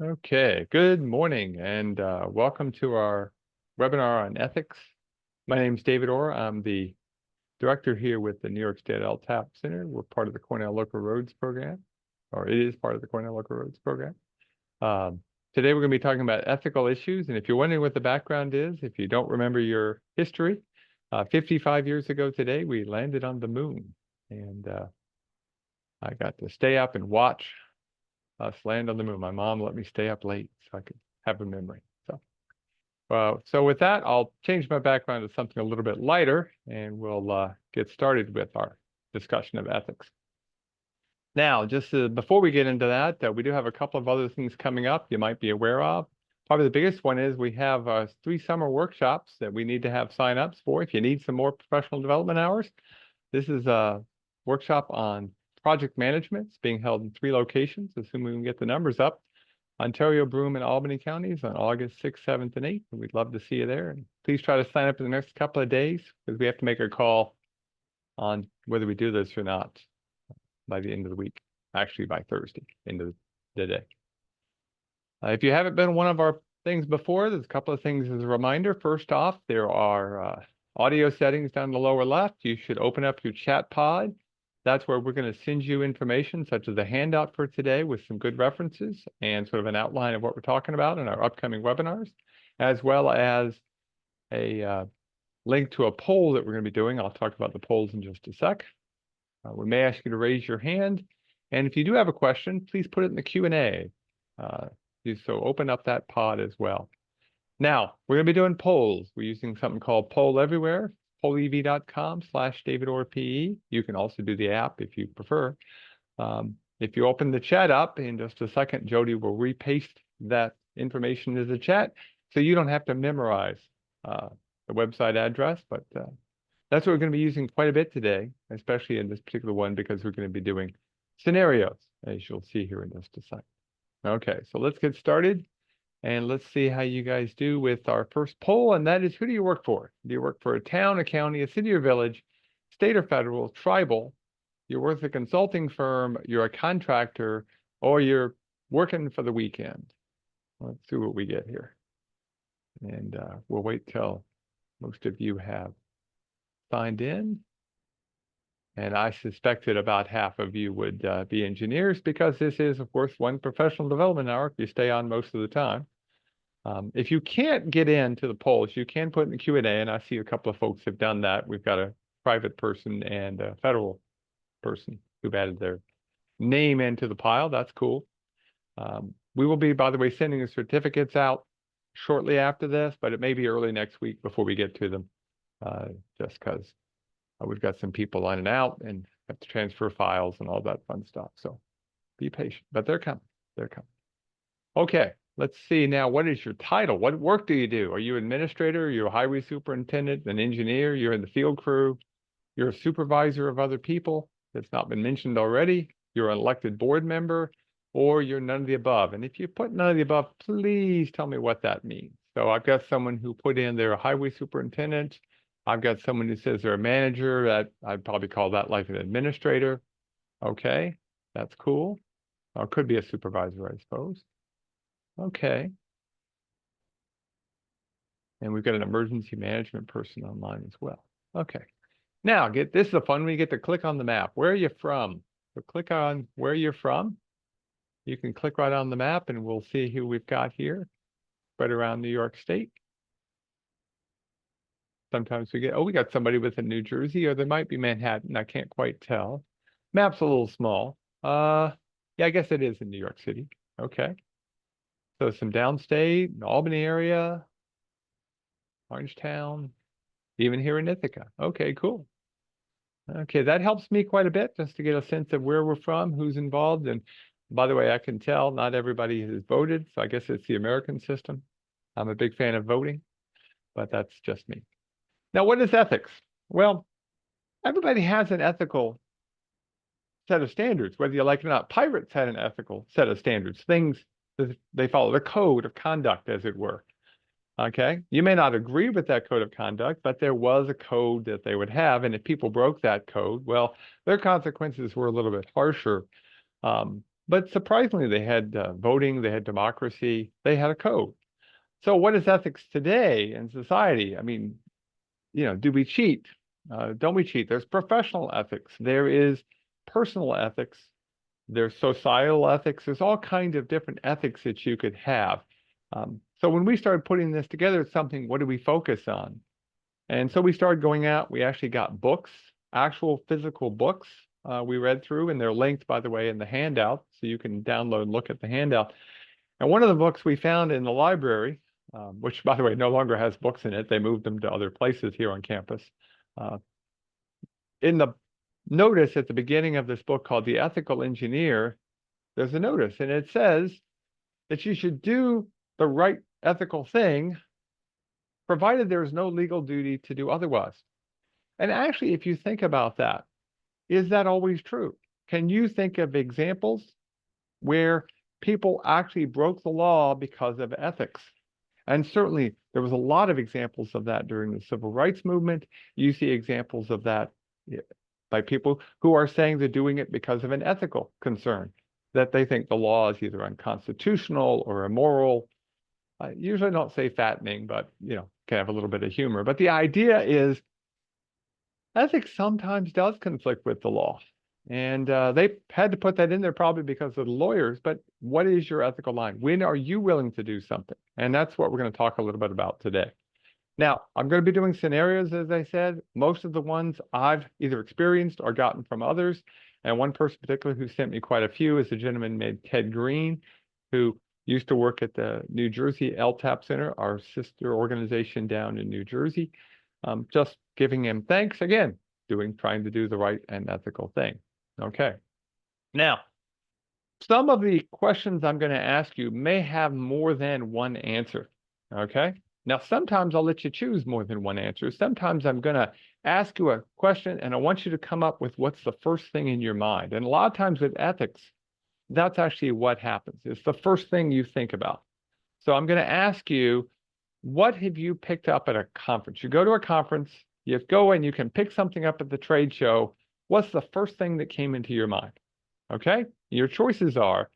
Okay, good morning and welcome to our webinar on ethics. My name is David Orr. I'm the director here with the New York State LTAP Center. We're part of the Cornell Local Roads program, or it is part of the Cornell Local Roads program. Today we're going to be talking about ethical issues, and if you're wondering what the background is, if you don't remember your history, 55 years ago today we landed on the moon, and I got to stay up and watch us land on the moon. My mom let me stay up late so I could have a memory. So with that, I'll change my background to something a little bit lighter, and we'll get started with our discussion of ethics. Now, just before we get into that, we do have a couple of other things coming up you might be aware of. Probably the biggest one is we have 3 summer workshops that we need to have sign-ups for. If you need some more professional development hours, this is a workshop on project management. It's being held in 3 locations, assuming we can get the numbers up. Ontario, Broome, and Albany counties on August 6th, 7th, and 8th. And we'd love to see you there. And please try to sign up in the next couple of days because we have to make a call on whether we do this or not by the end of the week, actually by Thursday, end of the day. If you haven't been on one of our things before, there's a couple of things as a reminder. First off, there are audio settings down the lower left. You should open up your chat pod. That's where we're going to send you information such as a handout for today with some good references and sort of an outline of what we're talking about in our upcoming webinars, as well as a link to a poll that we're going to be doing. I'll talk about the polls in just a sec. We may ask you to raise your hand. And if you do have a question, please put it in the Q&A. So open up that pod as well. Now, we're going to be doing polls. We're using something called Poll Everywhere. pollev.com/DavidOrPE. You can also do the app if you prefer. If you open the chat up in just a second, Jody will repaste that information to the chat so you don't have to memorize the website address. But that's what we're going to be using quite a bit today, especially in this particular one, because we're going to be doing scenarios, as you'll see here in just a second. Okay, so let's get started. And let's see how you guys do with our first poll, and that is, who do you work for? Do you work for a town, a county, a city or village, state or federal, tribal? You're with a consulting firm, you're a contractor, or you're working for the weekend? Let's see what we get here. And we'll wait till most of you have signed in. And I suspected about half of you would be engineers, because this is, of course, one professional development hour if you stay on most of the time. If you can't get into the polls, you can put in the Q&A, and I see a couple of folks have done that. We've got a private person and a federal person who've added their name into the pile. That's cool. We will be, by the way, sending the certificates out shortly after this, but it may be early next week before we get to them, just because we've got some people lining out and have to transfer files and all that fun stuff. So be patient, but they're coming. They're coming. Okay, let's see now. What is your title? What work do you do? Are you an administrator? You're a highway superintendent, an engineer? You're in the field crew? You're a supervisor of other people that's not been mentioned already? You're an elected board member? Or you're none of the above? And if you put none of the above, please tell me what that means. So I've got someone who put in their highway superintendent. I've got someone who says they're a manager. That I'd probably call that like an administrator. Okay, that's cool. Or it could be a supervisor, I suppose. Okay. And we've got an emergency management person online as well. Okay. Now, this is a fun one. You get to click on the map. Where are you from? So click on where you're from. You can click right on the map and we'll see who we've got here spread around New York State. Sometimes we got somebody with a New Jersey, or there might be Manhattan. I can't quite tell. Map's a little small. Yeah, I guess it is in New York City. Okay. So some downstate, Albany area, Orangetown, even here in Ithaca. Okay, cool. Okay, that helps me quite a bit just to get a sense of where we're from, who's involved. And by the way, I can tell not everybody has voted, so I guess it's the American system. I'm a big fan of voting, but that's just me. Now, what is ethics? Well, everybody has an ethical set of standards, whether you like it or not. Pirates had an ethical set of standards, things that they follow, the code of conduct, as it were. Okay, you may not agree with that code of conduct, but there was a code that they would have, and if people broke that code, well, their consequences were a little bit harsher. But surprisingly, they had voting, they had democracy, they had a code. So what is ethics today in society? I mean, do we cheat? Don't we cheat? There's professional ethics. There is personal ethics. There's societal ethics. There's all kinds of different ethics that you could have. So when we started putting this together, it's something, what do we focus on? And so we started going out. We actually got books, actual physical books we read through, and they're linked, by the way, in the handout. So you can download and look at the handout. And one of the books we found in the library, which, by the way, no longer has books in it. They moved them to other places here on campus. In the notice at the beginning of this book called The Ethical Engineer, there's a notice, and it says that you should do the right ethical thing, provided there is no legal duty to do otherwise. And actually, if you think about that, is that always true? Can you think of examples where people actually broke the law because of ethics? And certainly, there was a lot of examples of that during the civil rights movement. You see examples of that by people who are saying they're doing it because of an ethical concern, that they think the law is either unconstitutional or immoral. I usually don't say fattening, but, can have a little bit of humor. But the idea is ethics sometimes does conflict with the law. And they had to put that in there probably because of the lawyers. But what is your ethical line? When are you willing to do something? And that's what we're going to talk a little bit about today. Now, I'm going to be doing scenarios, as I said. Most of the ones I've either experienced or gotten from others. And one person in particular who sent me quite a few is a gentleman named Ted Green, who used to work at the New Jersey LTAP Center, our sister organization down in New Jersey. Just giving him thanks again, trying to do the right and ethical thing. Okay. Now, some of the questions I'm going to ask you may have more than one answer. Okay. Now, sometimes I'll let you choose more than one answer. Sometimes I'm going to ask you a question and I want you to come up with what's the first thing in your mind. And a lot of times with ethics, that's actually what happens. It's the first thing you think about. So I'm going to ask you, what have you picked up at a conference? You go to a conference, you go and you can pick something up at the trade show. What's the first thing that came into your mind? Okay? Your choices are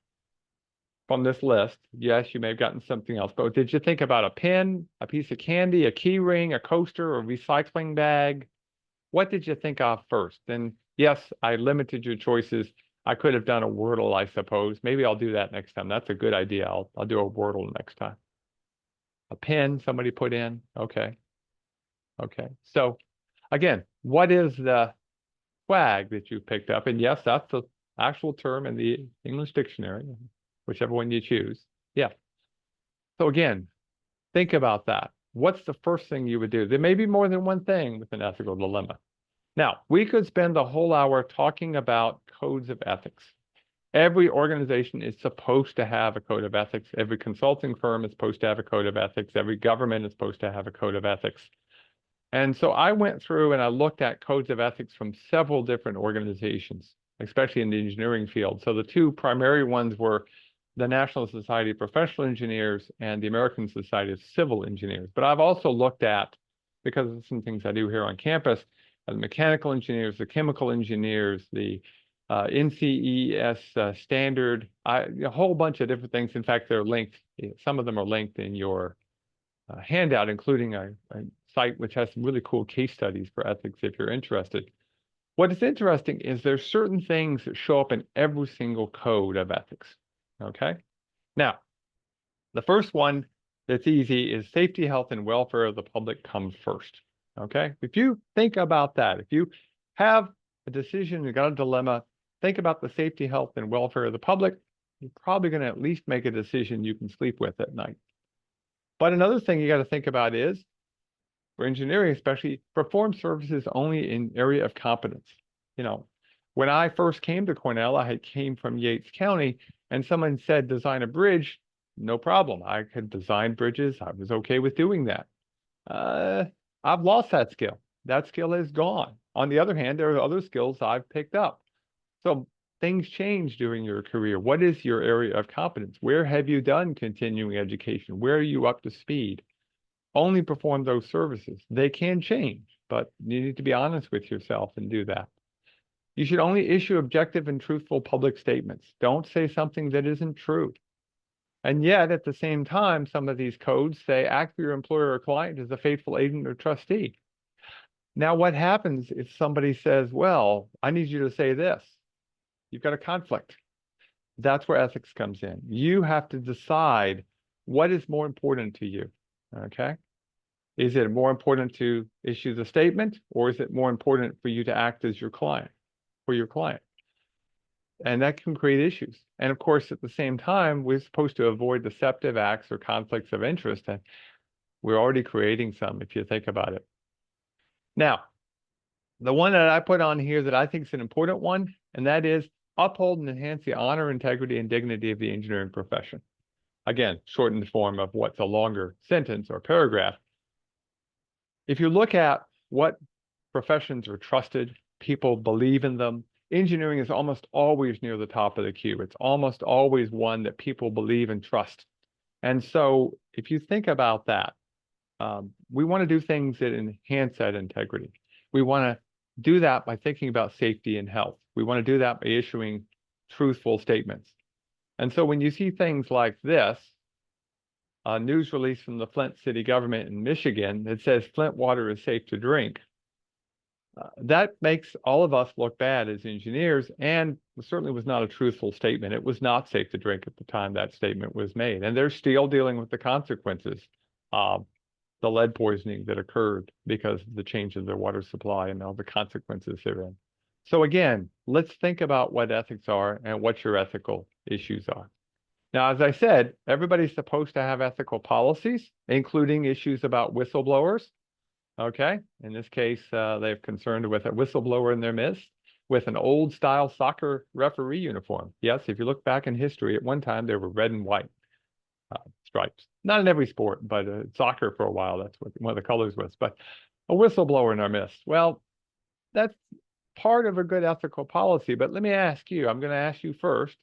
from this list. Yes, you may have gotten something else, but did you think about a pen, a piece of candy, a key ring, a coaster, or a recycling bag? What did you think of first? And yes, I limited your choices. I could have done a Wordle, I suppose. Maybe I'll do that next time. That's a good idea. I'll do a Wordle next time. A pen somebody put in. Okay. Okay. So again, what is the swag that you picked up? And yes, that's the actual term in the English dictionary, whichever one you choose. Yeah. So again, think about that. What's the first thing you would do? There may be more than one thing with an ethical dilemma. Now, we could spend the whole hour talking about codes of ethics. Every organization is supposed to have a code of ethics. Every consulting firm is supposed to have a code of ethics. Every government is supposed to have a code of ethics. And so I went through and I looked at codes of ethics from several different organizations, especially in the engineering field. So the two primary ones were the National Society of Professional Engineers and the American Society of Civil Engineers. But I've also looked at, because of some things I do here on campus, the mechanical engineers, the chemical engineers, the NCES standard, a whole bunch of different things. In fact, they're linked. Some of them are linked in your handout, including a site which has some really cool case studies for ethics if you're interested. What is interesting is there's certain things that show up in every single code of ethics. Okay. Now, the first one that's easy is safety, health, and welfare of the public come first. Okay. If you think about that, if you have a decision, you got a dilemma, think about the safety, health, and welfare of the public, you're probably going to at least make a decision you can sleep with at night. But another thing you got to think about is, for engineering especially, perform services only in area of competence. When I first came to Cornell, I came from Yates County, and someone said, design a bridge, no problem. I could design bridges. I was okay with doing that. I've lost that skill. That skill is gone. On the other hand, there are other skills I've picked up. So things change during your career. What is your area of competence? Where have you done continuing education? Where are you up to speed? Only perform those services. They can change, but you need to be honest with yourself and do that. You should only issue objective and truthful public statements. Don't say something that isn't true. And yet, at the same time, some of these codes say act for your employer or client as a faithful agent or trustee. Now, what happens if somebody says, well, I need you to say this? You've got a conflict. That's where ethics comes in. You have to decide what is more important to you, okay? Is it more important to issue the statement, or is it more important for you to act as your client, for your client? And that can create issues. And of course, at the same time, we're supposed to avoid deceptive acts or conflicts of interest, and we're already creating some if you think about it. Now, the one that I put on here that I think is an important one, and that is uphold and enhance the honor, integrity, and dignity of the engineering profession. Again, shortened form of what's a longer sentence or paragraph. If you look at what professions are trusted, people believe in them, engineering is almost always near the top of the queue. It's almost always one that people believe and trust. And so if you think about that, we want to do things that enhance that integrity. We want to do that by thinking about safety and health. We want to do that by issuing truthful statements. And so when you see things like this, a news release from the Flint city government in Michigan that says Flint water is safe to drink, that makes all of us look bad as engineers, and certainly was not a truthful statement. It was not safe to drink at the time that statement was made. And they're still dealing with the consequences of the lead poisoning that occurred because of the change in their water supply and all the consequences therein. So again, let's think about what ethics are and what your ethical issues are. Now, as I said, everybody's supposed to have ethical policies, including issues about whistleblowers. Okay, in this case, they're concerned with a whistleblower in their midst with an old style soccer referee uniform. Yes, if you look back in history, at one time they were red and white stripes. Not in every sport, but soccer for a while, that's what one of the colors was. But a whistleblower in our midst. Well, that's part of a good ethical policy. But let me ask you, I'm going to ask you first,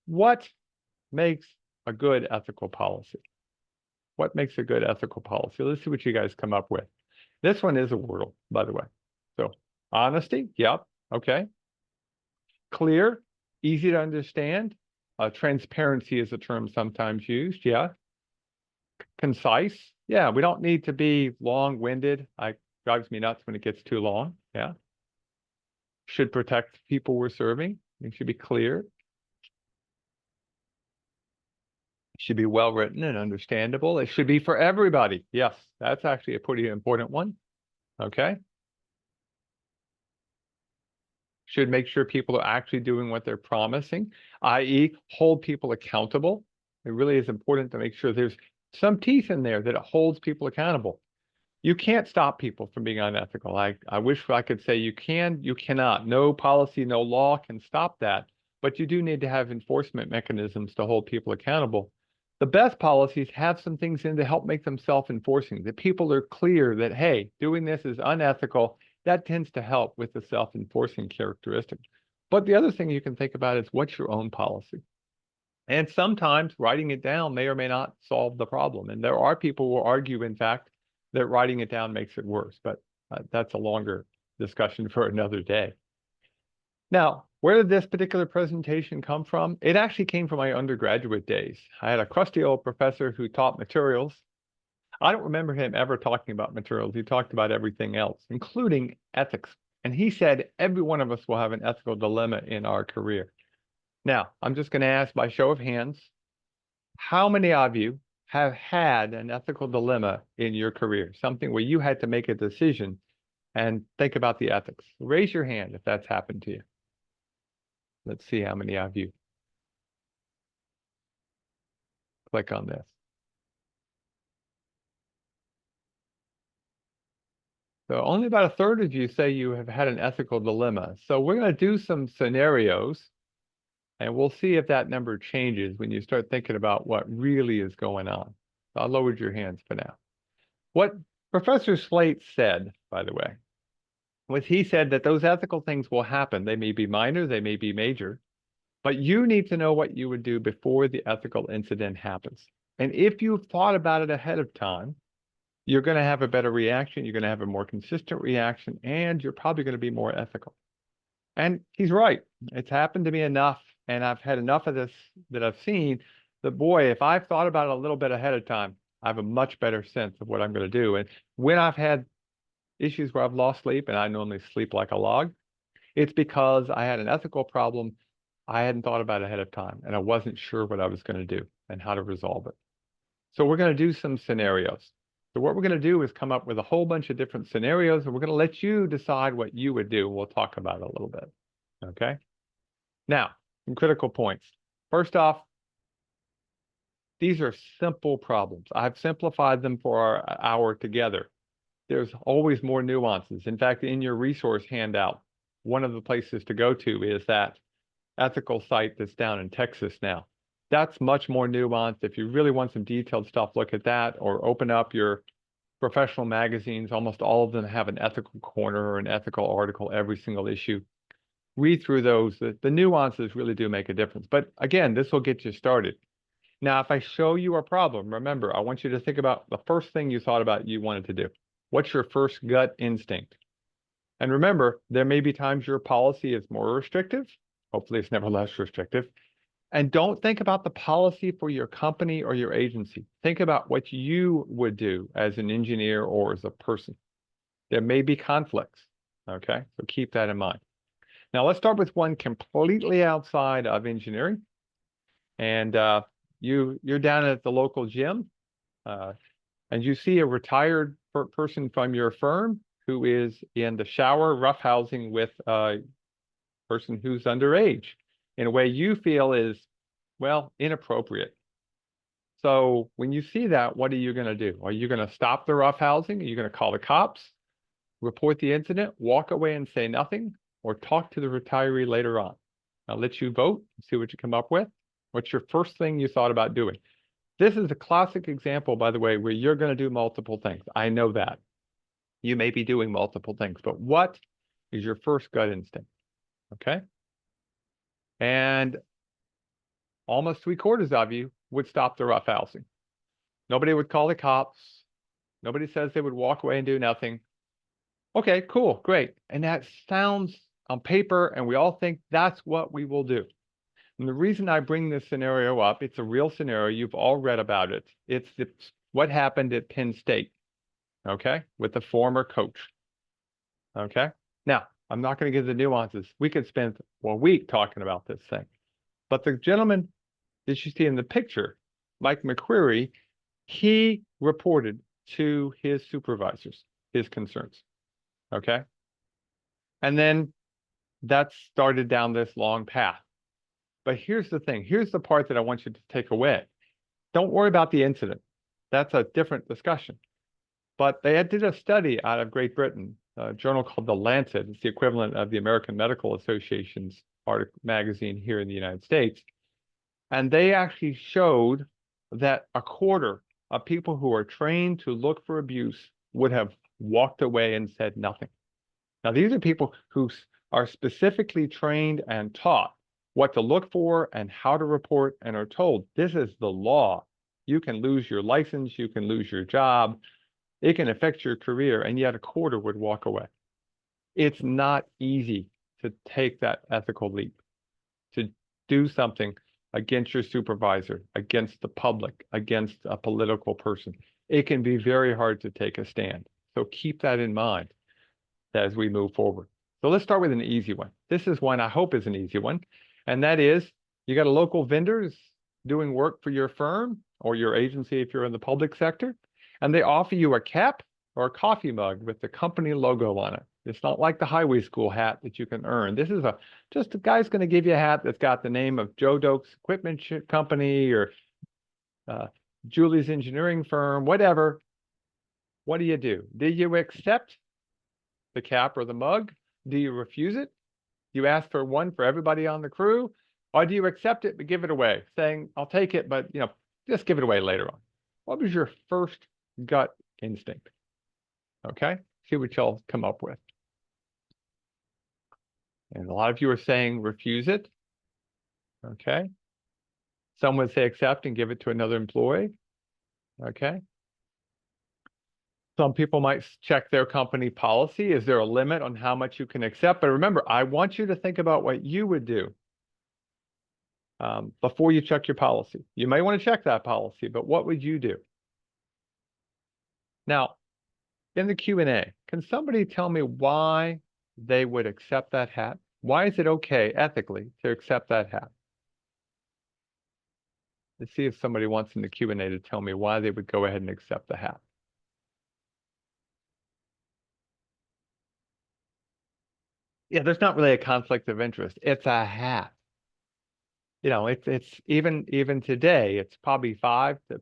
what makes a good ethical policy? What makes a good ethical policy? Let's see what you guys come up with. This one is a wordle, by the way. So honesty, yep, okay. Clear, easy to understand. Transparency is a term sometimes used, yeah. Concise, yeah, we don't need to be long-winded. It drives me nuts when it gets too long, yeah. Should protect people we're serving. It should be clear. Should be well written and understandable. It should be for everybody. Yes, that's actually a pretty important one. Okay. Should make sure people are actually doing what they're promising, i.e., hold people accountable. It really is important to make sure there's some teeth in there that it holds people accountable. You can't stop people from being unethical. I wish I could say you can, you cannot. No policy, no law can stop that. But you do need to have enforcement mechanisms to hold people accountable. The best policies have some things in to help make them self-enforcing, that people are clear that, hey, doing this is unethical. That tends to help with the self-enforcing characteristic. But the other thing you can think about is what's your own policy? And sometimes writing it down may or may not solve the problem. And there are people who argue, in fact, that writing it down makes it worse. But that's a longer discussion for another day. Now, where did this particular presentation come from? It actually came from my undergraduate days. I had a crusty old professor who taught materials. I don't remember him ever talking about materials. He talked about everything else, including ethics. And he said, every one of us will have an ethical dilemma in our career. Now, I'm just going to ask by show of hands, how many of you have had an ethical dilemma in your career? Something where you had to make a decision and think about the ethics. Raise your hand if that's happened to you. Let's see how many of you. Click on this. So only about a third of you say you have had an ethical dilemma. So we're going to do some scenarios, and we'll see if that number changes when you start thinking about what really is going on. I'll lower your hands for now. What Professor Slate said, by the way, was he said that those ethical things will happen. They may be minor, they may be major, but you need to know what you would do before the ethical incident happens. And if you've thought about it ahead of time, you're going to have a better reaction, you're going to have a more consistent reaction, and you're probably going to be more ethical. And he's right. It's happened to me enough, and I've had enough of this that I've seen that, boy, if I've thought about it a little bit ahead of time, I have a much better sense of what I'm going to do. And when I've had issues where I've lost sleep, and I normally sleep like a log, it's because I had an ethical problem I hadn't thought about ahead of time, and I wasn't sure what I was going to do and how to resolve it. So we're going to do some scenarios. So what we're going to do is come up with a whole bunch of different scenarios, and we're going to let you decide what you would do. We'll talk about it a little bit. Okay. Now, some critical points. First off, these are simple problems. I've simplified them for our hour together. There's always more nuances. In fact, in your resource handout, one of the places to go to is that ethical site that's down in Texas now. That's much more nuanced. If you really want some detailed stuff, look at that, or open up your professional magazines. Almost all of them have an ethical corner or an ethical article every single issue. Read through those. The nuances really do make a difference. But again, this will get you started. Now, if I show you a problem, remember, I want you to think about the first thing you thought about you wanted to do. What's your first gut instinct? And remember, there may be times your policy is more restrictive. Hopefully, it's never less restrictive. And don't think about the policy for your company or your agency. Think about what you would do as an engineer or as a person. There may be conflicts, okay? So keep that in mind. Now, let's start with one completely outside of engineering. And you're down at the local gym, and you see a retired person from your firm who is in the shower roughhousing with a person who's underage in a way you feel is, well, inappropriate. So when you see that, what are you going to do? Are you going to stop the roughhousing? Are you going to call the cops, report the incident, walk away and say nothing, or talk to the retiree later on? I'll let you vote, see what you come up with. What's your first thing you thought about doing? This is a classic example, by the way, where you're going to do multiple things. I know that. You may be doing multiple things, but what is your first gut instinct? Okay. And almost 3/4 of you would stop the roughhousing. Nobody would call the cops. Nobody says they would walk away and do nothing. Okay, cool, great. And that sounds on paper, and we all think that's what we will do. And the reason I bring this scenario up, it's a real scenario. You've all read about it. It's what happened at Penn State, okay, with the former coach. Okay. Now, I'm not going to give the nuances. We could spend a week talking about this thing. But the gentleman that you see in the picture, Mike McQuarrie, he reported to his supervisors his concerns. Okay. And then that started down this long path. But here's the thing. Here's the part that I want you to take away. Don't worry about the incident. That's a different discussion. But they did a study out of Great Britain, a journal called The Lancet. It's the equivalent of the American Medical Association's magazine here in the United States. And they actually showed that 1/4 of people who are trained to look for abuse would have walked away and said nothing. Now, these are people who are specifically trained and taught what to look for and how to report and are told this is the law. You can lose your license, you can lose your job, it can affect your career, and yet 1/4 would walk away. It's not easy to take that ethical leap, to do something against your supervisor, against the public, against a political person. It can be very hard to take a stand. So keep that in mind as we move forward. So let's start with an easy one. This is one I hope is an easy one. And that is, you got a local vendors doing work for your firm or your agency if you're in the public sector, and they offer you a cap or a coffee mug with the company logo on it. It's not like the highway school hat that you can earn. This is just a guy's going to give you a hat that's got the name of Joe Doak's Equipment Company or Julie's engineering firm, whatever. What do? Do you accept the cap or the mug? Do you refuse it? Do you ask for one for everybody on the crew? Or do you accept it but give it away, saying, I'll take it, but just give it away later on? What was your first gut instinct? Okay, see what y'all come up with. And a lot of you are saying refuse it. Okay. Some would say accept and give it to another employee. Okay. Some people might check their company policy. Is there a limit on how much you can accept? But remember, I want you to think about what you would do before you check your policy. You may want to check that policy, but what would you do? Now, in the Q&A, can somebody tell me why they would accept that hat? Why is it okay ethically to accept that hat? Let's see if somebody wants in the Q&A to tell me why they would go ahead and accept the hat. Yeah, there's not really a conflict of interest. It's a hat. You know, it's even today, it's probably $5 to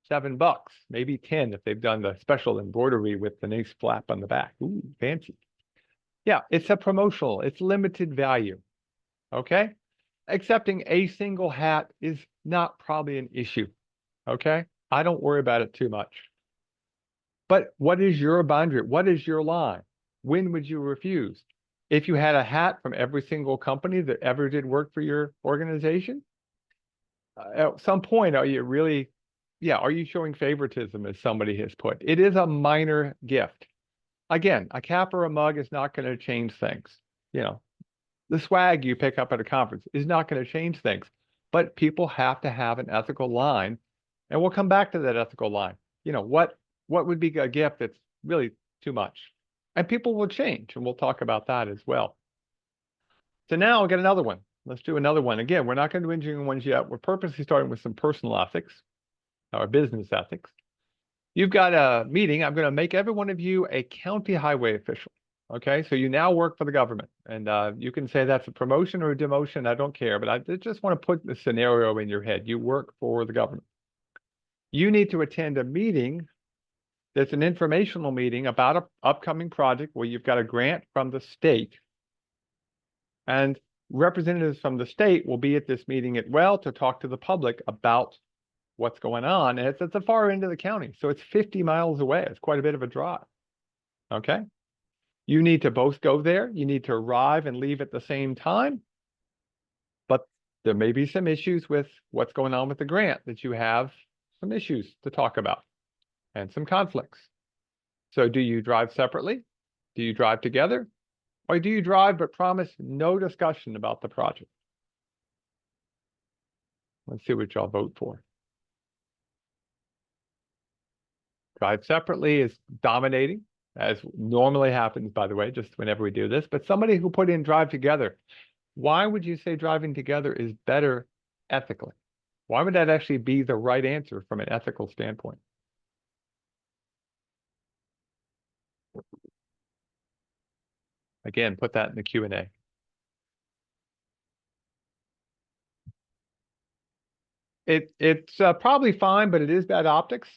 $7, maybe 10 if they've done the special embroidery with the nice flap on the back. Ooh, fancy. Yeah, it's a promotional, it's limited value. Okay? Accepting a single hat is not probably an issue. Okay? I don't worry about it too much. But what is your boundary? What is your line? When would you refuse? If you had a hat from every single company that ever did work for your organization, at some point, are you really, yeah, are you showing favoritism as somebody has put? It is a minor gift. Again, a cap or a mug is not going to change things. You know, the swag you pick up at a conference is not going to change things, but people have to have an ethical line, and we'll come back to that ethical line. You know, what would be a gift that's really too much? And people will change, and we'll talk about that as well. So now I'll get another one. Let's do another one. Again, we're not going to do engineering ones yet. We're purposely starting with some personal ethics or business ethics. You've got a meeting. I'm going to make every one of you a county highway official. Okay, so you now work for the government, and you can say that's a promotion or a demotion. I don't care, but I just want to put the scenario in your head. You work for the government. You need to attend a meeting that's an informational meeting about an upcoming project where you've got a grant from the state, and representatives from the state will be at this meeting as well to talk to the public about what's going on. And it's at the far end of the county, so it's 50 miles away. It's quite a bit of a drive. Okay. You need to both go there. You need to arrive and leave at the same time. But there may be some issues with what's going on with the grant that you have some issues to talk about and some conflicts. So do you drive separately? Do you drive together? Or do you drive but promise no discussion about the project? Let's see what y'all vote for. Drive separately is dominating, as normally happens, by the way, just whenever we do this. But somebody who put in drive together, why would you say driving together is better ethically? Why would that actually be the right answer from an ethical standpoint? Again, put that in the Q&A. It's probably fine, but it is bad optics.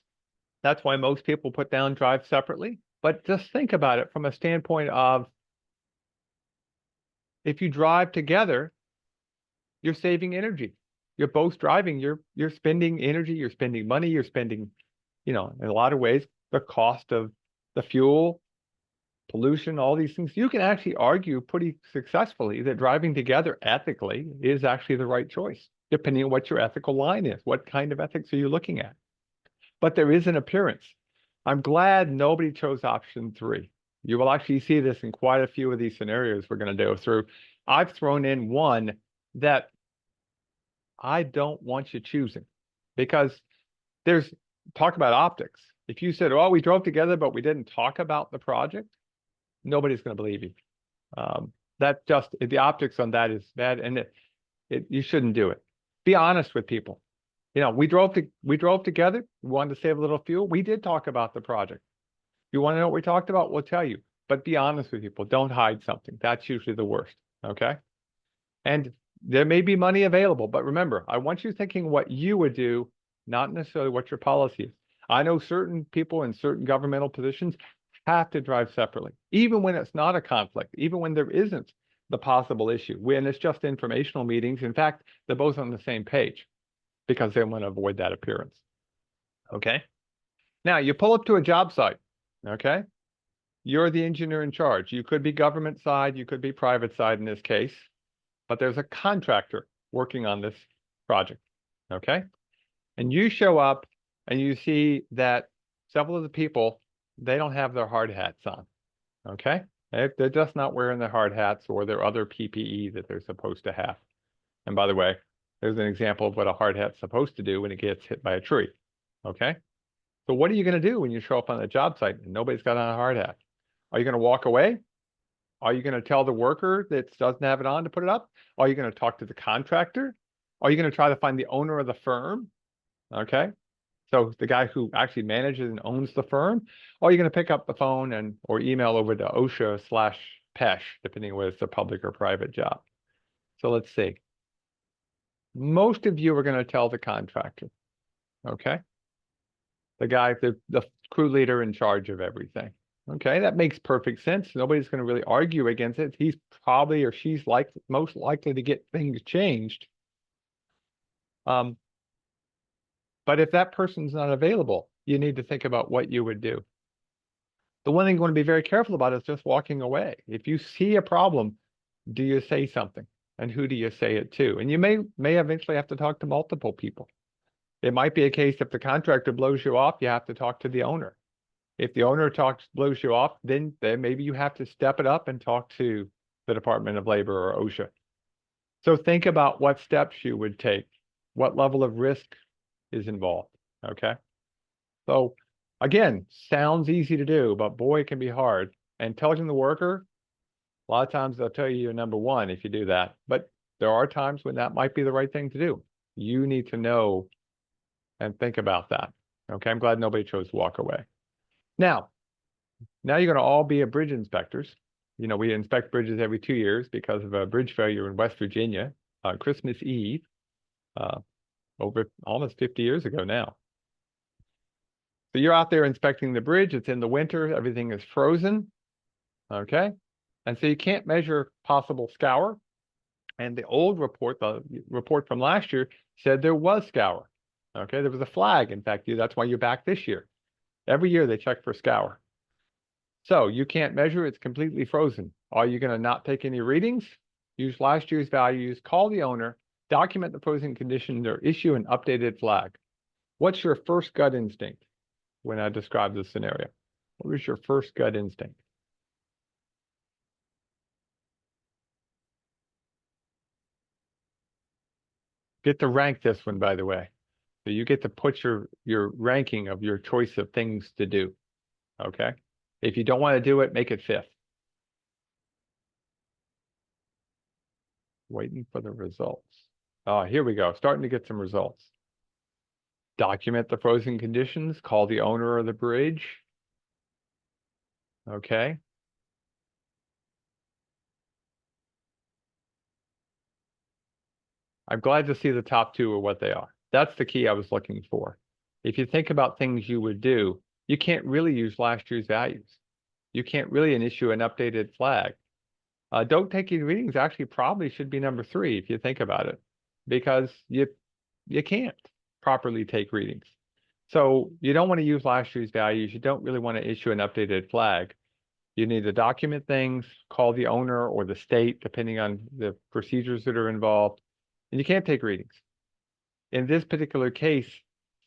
That's why most people put down drive separately. But just think about it from a standpoint of, if you drive together, you're saving energy. You're both driving, you're spending energy, you're spending money, you're spending, you know, in a lot of ways, the cost of the fuel, pollution, all these things. You can actually argue pretty successfully that driving together ethically is actually the right choice, depending on what your ethical line is. What kind of ethics are you looking at? But there is an appearance. I'm glad nobody chose option 3. You will actually see this in quite a few of these scenarios we're going to go through. I've thrown in one that I don't want you choosing, because there's talk about optics. If you said, oh, we drove together, but we didn't talk about the project, nobody's going to believe you. That just, the optics on that is bad, and you shouldn't do it. Be honest with people. You know, we drove together. We wanted to save a little fuel. We did talk about the project. You want to know what we talked about? We'll tell you. But be honest with people. Don't hide something. That's usually the worst. Okay. And there may be money available, but remember, I want you thinking what you would do, not necessarily what your policy is. I know certain people in certain governmental positions have to drive separately, even when it's not a conflict, even when there isn't the possible issue, when it's just informational meetings. In fact, they're both on the same page, because they want to avoid that appearance. Okay. Now you pull up to a job site. Okay. You're the engineer in charge. You could be government side, you could be private side in this case, but there's a contractor working on this project. Okay. And you show up and you see that several of the people they don't have their hard hats on, okay? They're just not wearing their hard hats or their other PPE that they're supposed to have. And by the way, there's an example of what a hard hat's supposed to do when it gets hit by a tree, okay? So what are you going to do when you show up on a job site and nobody's got on a hard hat? Are you going to walk away? Are you going to tell the worker that doesn't have it on to put it up? Are you going to talk to the contractor? Are you going to try to find the owner of the firm? Okay. So the guy who actually manages and owns the firm, or are you going to pick up the phone and or email over to OSHA/PESH, depending on whether it's a public or private job. So let's see. Most of you are going to tell the contractor, okay? The guy, the crew leader in charge of everything. Okay, that makes perfect sense. Nobody's going to really argue against it. He's probably or she's most likely to get things changed. But if that person's not available, you need to think about what you would do. The one thing you want to be very careful about is just walking away. If you see a problem, do you say something? And who do you say it to? And you may eventually have to talk to multiple people. It might be a case if the contractor blows you off, you have to talk to the owner. If the owner blows you off, then maybe you have to step it up and talk to the Department of Labor or OSHA. So think about what steps you would take, what level of risk is involved, okay? So again, sounds easy to do, but boy, it can be hard. And telling the worker, a lot of times they'll tell you you're number one if you do that, but there are times when that might be the right thing to do. You need to know and think about that, okay? I'm glad nobody chose to walk away. Now you're going to all be bridge inspectors. You know, we inspect bridges every 2 years because of a bridge failure in West Virginia on Christmas Eve, over almost 50 years ago now. So you're out there inspecting the bridge. It's in the winter. Everything is frozen, okay? And so you can't measure possible scour. And the old report, the report from last year, said there was scour, okay? There was a flag. In fact, that's why you're back this year. Every year they check for scour. So you can't measure, it's completely frozen. Are you going to not take any readings? Use last year's values, call the owner, document the frozen condition, or issue an updated flag. What's your first gut instinct when I describe this scenario? What was your first gut instinct? Get to rank this one, by the way. So you get to put your ranking of your choice of things to do, okay? If you don't want to do it, make it fifth. Waiting for the results. Oh, here we go. Starting to get some results. Document the frozen conditions. Call the owner of the bridge. Okay. I'm glad to see the top two are what they are. That's the key I was looking for. If you think about things you would do, you can't really use last year's values. You can't really issue an updated flag. Don't take any readings actually probably should be number 3 if you think about it, because you can't properly take readings. So you don't want to use last year's values. You don't really want to issue an updated flag. You need to document things, call the owner or the state, depending on the procedures that are involved, and you can't take readings. In this particular case,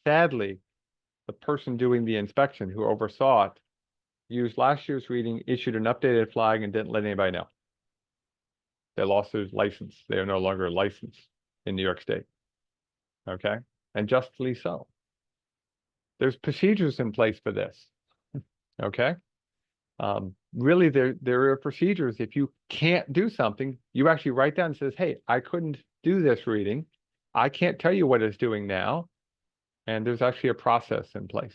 sadly, the person doing the inspection who oversaw it used last year's reading, issued an updated flag, and didn't let anybody know. They lost their license. They are no longer licensed in New York State. Okay? And justly so. There's procedures in place for this. Okay? Really, there are procedures. If you can't do something, you actually write down and says, hey, I couldn't do this reading. I can't tell you what it's doing now. And there's actually a process in place.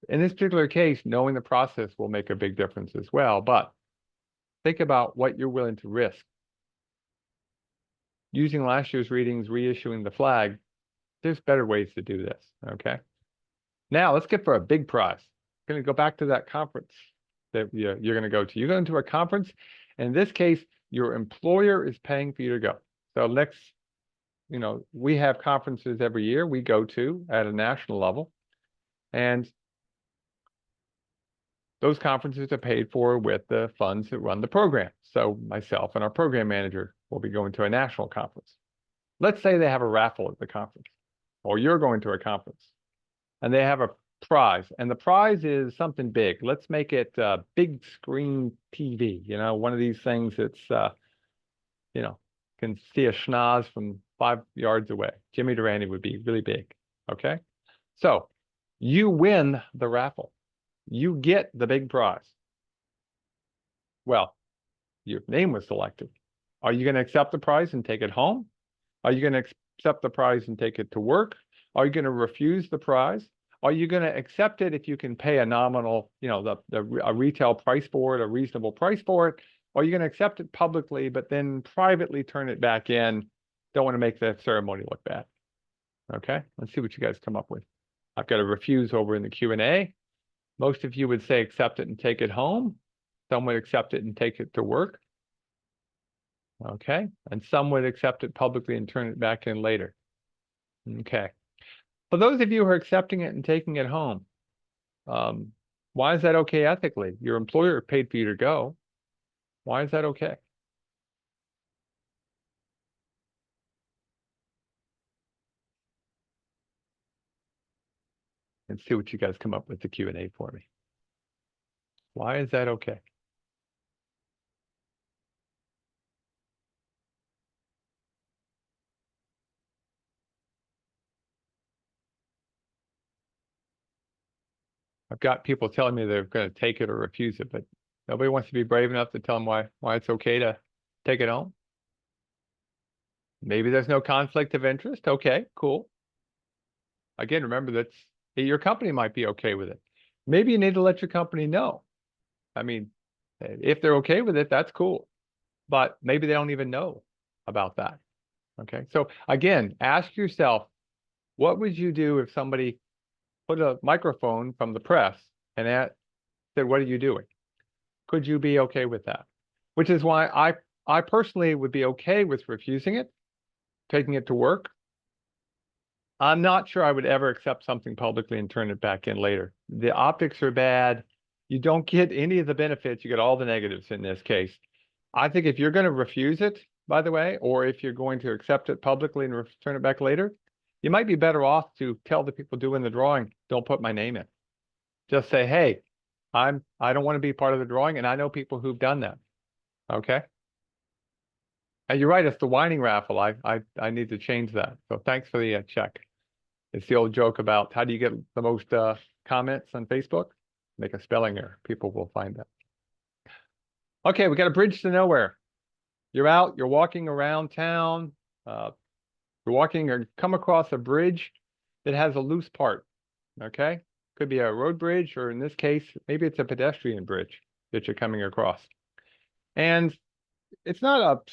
In this particular case, knowing the process will make a big difference as well. But think about what you're willing to risk. Using last year's readings, reissuing the flag, there's better ways to do this, okay? Now, let's get for a big prize. I'm going to go back to that conference that you're going to go to. You're going to a conference. In this case, your employer is paying for you to go. So next, we have conferences every year we go to at a national level. And those conferences are paid for with the funds that run the program. So myself and our program manager will be going to a national conference. Let's say they have a raffle at the conference, or you're going to a conference, and they have a prize. And the prize is something big. Let's make it a big screen TV, one of these things that's, can see a schnoz from 5 yards away. Jimmy Durante would be really big. Okay. So you win the raffle. You get the big prize. Well, your name was selected. Are you going to accept the prize and take it home? Are you going to accept the prize and take it to work? Are you going to refuse the prize? Are you going to accept it if you can pay a nominal, a retail price for it, a reasonable price for it? Or are you going to accept it publicly, but then privately turn it back in? Don't want to make the ceremony look bad. Okay, let's see what you guys come up with. I've got a refuse over in the Q&A. Most of you would say accept it and take it home. Some would accept it and take it to work. Okay, and some would accept it publicly and turn it back in later. Okay, for those of you who are accepting it and taking it home, why is that okay ethically? Your employer paid for you to go. Why is that okay? Let's see what you guys come up with the Q&A for me. Why is that okay? I've got people telling me they're going to take it or refuse it, but nobody wants to be brave enough to tell them why it's okay to take it home. Maybe there's no conflict of interest. Okay, cool. Again, remember that your company might be okay with it. Maybe you need to let your company know. I mean, if they're okay with it, that's cool. But maybe they don't even know about that. Okay, so again, ask yourself, what would you do if somebody put a microphone from the press and said, what are you doing? Could you be okay with that? Which is why I personally would be okay with refusing it, taking it to work. I'm not sure I would ever accept something publicly and turn it back in later. The optics are bad. You don't get any of the benefits. You get all the negatives in this case. I think if you're going to refuse it, by the way, or if you're going to accept it publicly and return it back later, you might be better off to tell the people doing the drawing, don't put my name in. Just say, hey, I don't want to be part of the drawing, and I know people who've done that. Okay. And you're right, it's the whining raffle. I need to change that. So thanks for the check. It's the old joke about how do you get the most comments on Facebook? Make a spelling error. People will find that. Okay, we got a bridge to nowhere. You're out, you're walking around town. You're walking or come across a bridge that has a loose part. Okay, could be a road bridge, or in this case, maybe it's a pedestrian bridge that you're coming across. And it's not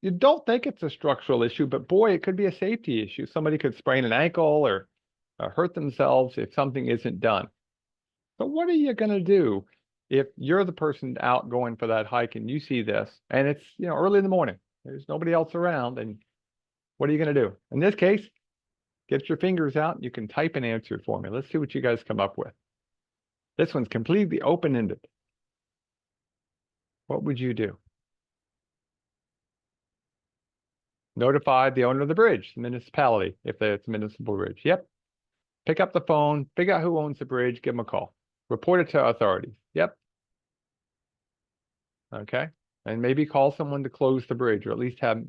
you don't think it's a structural issue, but boy, it could be a safety issue. Somebody could sprain an ankle or hurt themselves if something isn't done. So what are you going to do if you're the person out going for that hike and you see this and it's, early in the morning, there's nobody else around, and what are you going to do? In this case, get your fingers out. You can type an answer for me. Let's see what you guys come up with. This one's completely open-ended. What would you do? Notify the owner of the bridge, the municipality, if it's a municipal bridge. Yep. Pick up the phone, figure out who owns the bridge, give them a call. Report it to authorities. Yep. Okay. And maybe call someone to close the bridge, or at least have,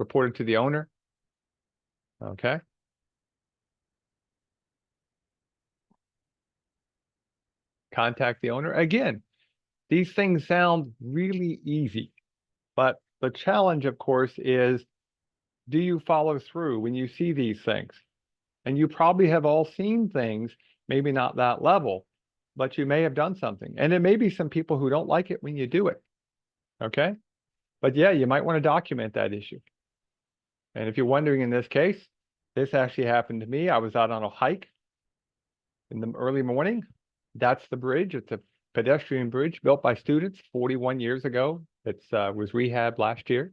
report it to the owner. Okay. Contact the owner. Again, these things sound really easy, but the challenge, of course, is do you follow through when you see these things? And you probably have all seen things, maybe not that level, but you may have done something. And there may be some people who don't like it when you do it. Okay. But yeah, you might want to document that issue. And if you're wondering, in this case, this actually happened to me. I was out on a hike in the early morning. That's the bridge. It's a pedestrian bridge built by students 41 years ago. It was rehabbed last year.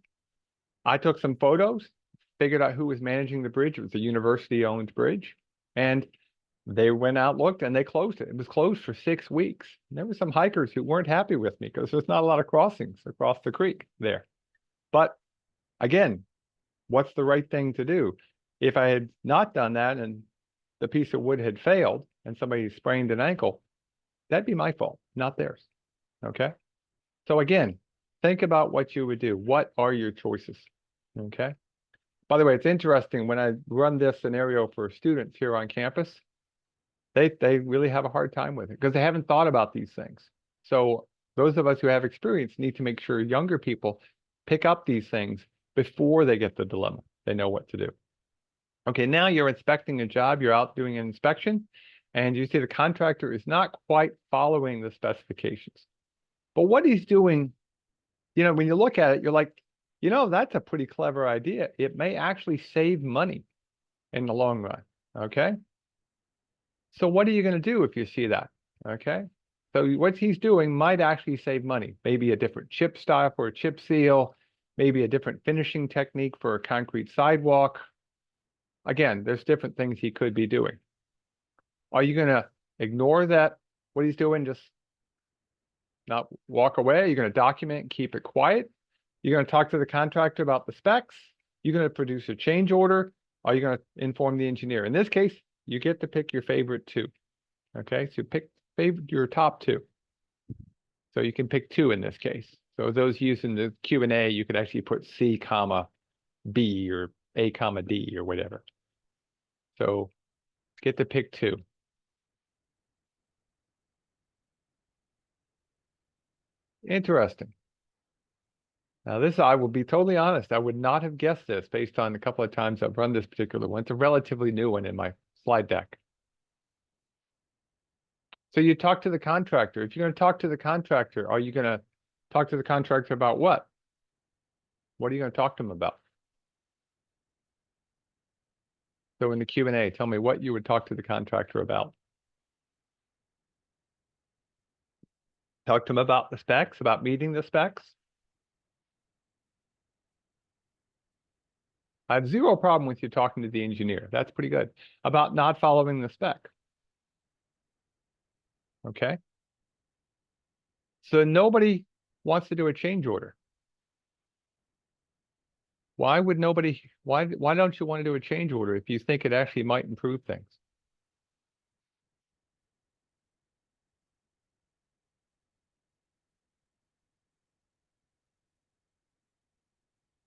I took some photos, figured out who was managing the bridge. It was a university-owned bridge. And they went out, looked, and they closed it. It was closed for 6 weeks. And there were some hikers who weren't happy with me because there's not a lot of crossings across the creek there. But again, what's the right thing to do? If I had not done that and the piece of wood had failed, and somebody sprained an ankle, that'd be my fault, not theirs. Okay. So again, think about what you would do. What are your choices? Okay. By the way, it's interesting when I run this scenario for students here on campus, they really have a hard time with it because they haven't thought about these things. So those of us who have experience need to make sure younger people pick up these things before they get the dilemma. They know what to do. Okay, now you're inspecting a job, you're out doing an inspection, and you see the contractor is not quite following the specifications. But what he's doing, when you look at it, you're like, that's a pretty clever idea. It may actually save money in the long run. Okay. So what are you going to do if you see that? Okay. So what he's doing might actually save money. Maybe a different chip style for a chip seal, maybe a different finishing technique for a concrete sidewalk. Again, there's different things he could be doing. Are you going to ignore that, what he's doing, just not walk away? You're going to document and keep it quiet? You're going to talk to the contractor about the specs? You're going to produce a change order? Are you going to inform the engineer? In this case, you get to pick your favorite two. Okay, so pick your top two. So you can pick two in this case. So those using the Q&A, you could actually put C, comma, B or A, comma, D or whatever. So get to pick two. Interesting. Now this, I will be totally honest, I would not have guessed this based on a couple of times I've run this particular one. It's a relatively new one in my slide deck. So you talk to the contractor. If you're going to talk to the contractor, are you going to talk to the contractor about what? What are you going to talk to them about? So in the Q&A, tell me what you would talk to the contractor about. Talk to them about the specs, about meeting the specs. I have zero problem with you talking to the engineer. That's pretty good. About not following the spec. Okay. So nobody wants to do a change order. Why would nobody, why don't you want to do a change order if you think it actually might improve things?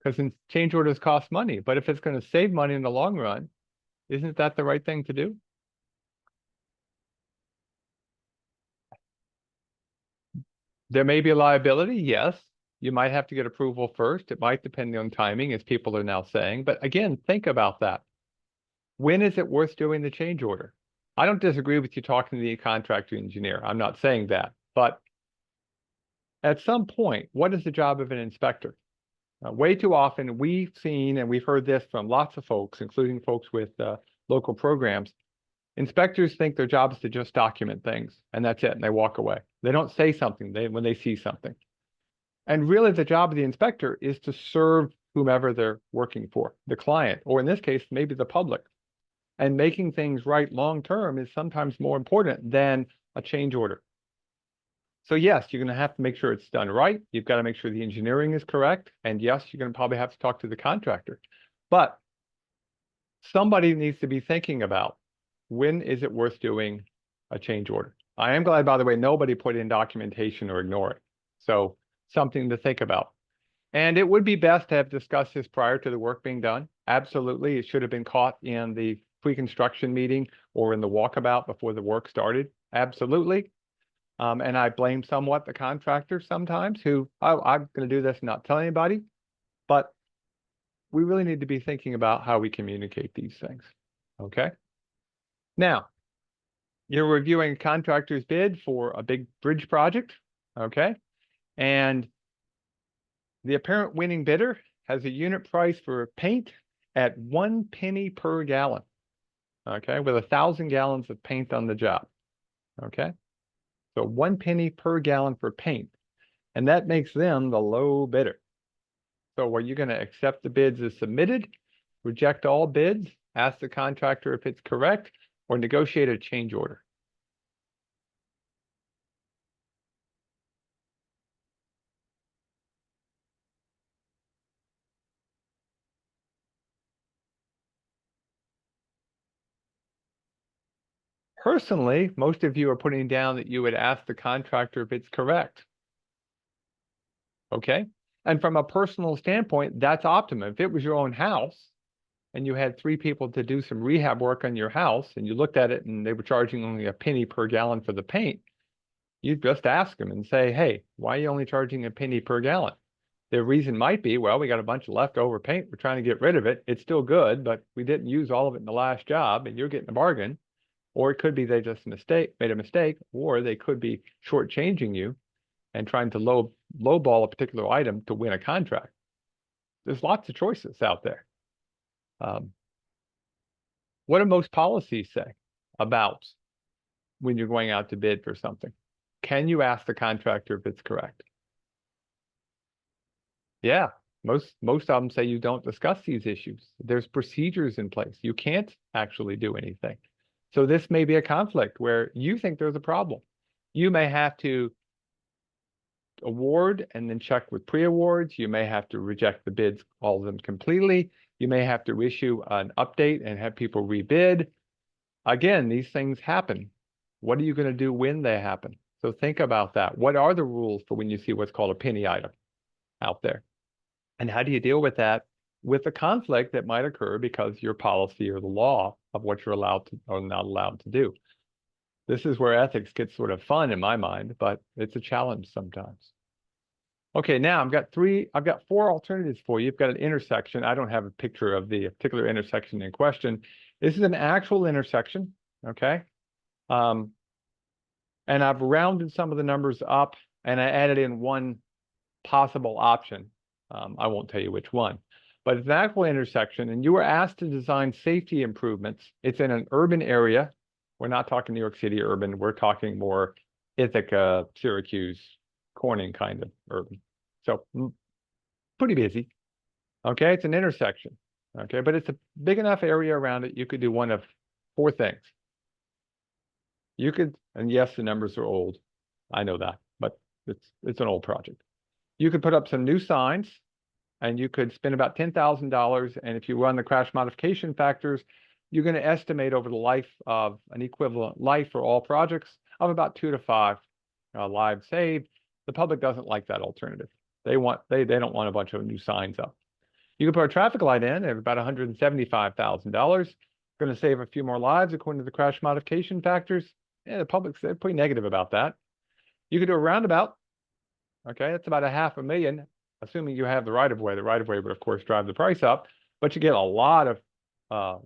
Because change orders cost money, but if it's going to save money in the long run, isn't that the right thing to do? There may be a liability, yes. You might have to get approval first. It might depend on timing, as people are now saying. But again, think about that. When is it worth doing the change order? I don't disagree with you talking to the contractor engineer. I'm not saying that. But at some point, what is the job of an inspector? Way too often, we've seen, and we've heard this from lots of folks, including folks with local programs, inspectors think their job is to just document things, and that's it, and they walk away. They don't say something when they see something. And really, the job of the inspector is to serve whomever they're working for, the client, or in this case, maybe the public. And making things right long-term is sometimes more important than a change order. So yes, you're going to have to make sure it's done right. You've got to make sure the engineering is correct. And yes, you're going to probably have to talk to the contractor. But somebody needs to be thinking about, when is it worth doing a change order? I am glad, by the way, nobody put in documentation or ignore it. So something to think about. And it would be best to have discussed this prior to the work being done. Absolutely. It should have been caught in the pre-construction meeting or in the walkabout before the work started. Absolutely. And I blame somewhat the contractor sometimes who, oh, I'm going to do this and not tell anybody. But we really need to be thinking about how we communicate these things. Okay. Now, you're reviewing a contractor's bid for a big bridge project. Okay. And the apparent winning bidder has a unit price for paint at 1 penny per gallon. Okay. With 1,000 gallons of paint on the job. Okay. So 1 penny per gallon for paint. And that makes them the low bidder. So are you going to accept the bids as submitted, reject all bids, ask the contractor if it's correct, or negotiate a change order? Personally, most of you are putting down that you would ask the contractor if it's correct. Okay? And from a personal standpoint, that's optimum. If it was your own house and you had 3 people to do some rehab work on your house and you looked at it and they were charging only a penny per gallon for the paint, you'd just ask them and say, hey, why are you only charging a penny per gallon? The reason might be, well, we got a bunch of leftover paint. We're trying to get rid of it. It's still good, but we didn't use all of it in the last job and you're getting a bargain. Or it could be they just made a mistake, or they could be shortchanging you and trying to lowball a particular item to win a contract. There's lots of choices out there. What do most policies say about when you're going out to bid for something? Can you ask the contractor if it's correct? Yeah, most of them say you don't discuss these issues. There's procedures in place. You can't actually do anything. So this may be a conflict where you think there's a problem. You may have to award and then check with pre-awards. You may have to reject the bids, all of them completely. You may have to issue an update and have people rebid. Again, these things happen. What are you going to do when they happen? So think about that. What are the rules for when you see what's called a penny item out there? And how do you deal with that with the conflict that might occur because your policy or the law of what you're allowed to or not allowed to do? This is where ethics gets sort of fun in my mind, but it's a challenge sometimes. Okay, now I've got 4 alternatives for you. You've got an intersection. I don't have a picture of the particular intersection in question. This is an actual intersection, okay? And I've rounded some of the numbers up and I added in one possible option. I won't tell you which one, but it's an actual intersection and you were asked to design safety improvements. It's in an urban area. We're not talking New York City urban. We're talking more Ithaca, Syracuse, Corning kind of urban. So pretty busy. Okay, it's an intersection. Okay, but it's a big enough area around it. You could do one of 4 things. You could, and yes, the numbers are old. I know that, but it's an old project. You could put up some new signs and you could spend about $10,000. And if you run the crash modification factors, you're going to estimate over the life of an equivalent life for all projects of about 2 to 5 lives saved. The public doesn't like that alternative. They don't want a bunch of new signs up. You can put a traffic light in at about $175,000. Going to save a few more lives according to the crash modification factors. Yeah, the public's pretty negative about that. You could do a roundabout. Okay, that's about $500,000, assuming you have the right of way. The right of way would, of course, drive the price up, but you get a lot of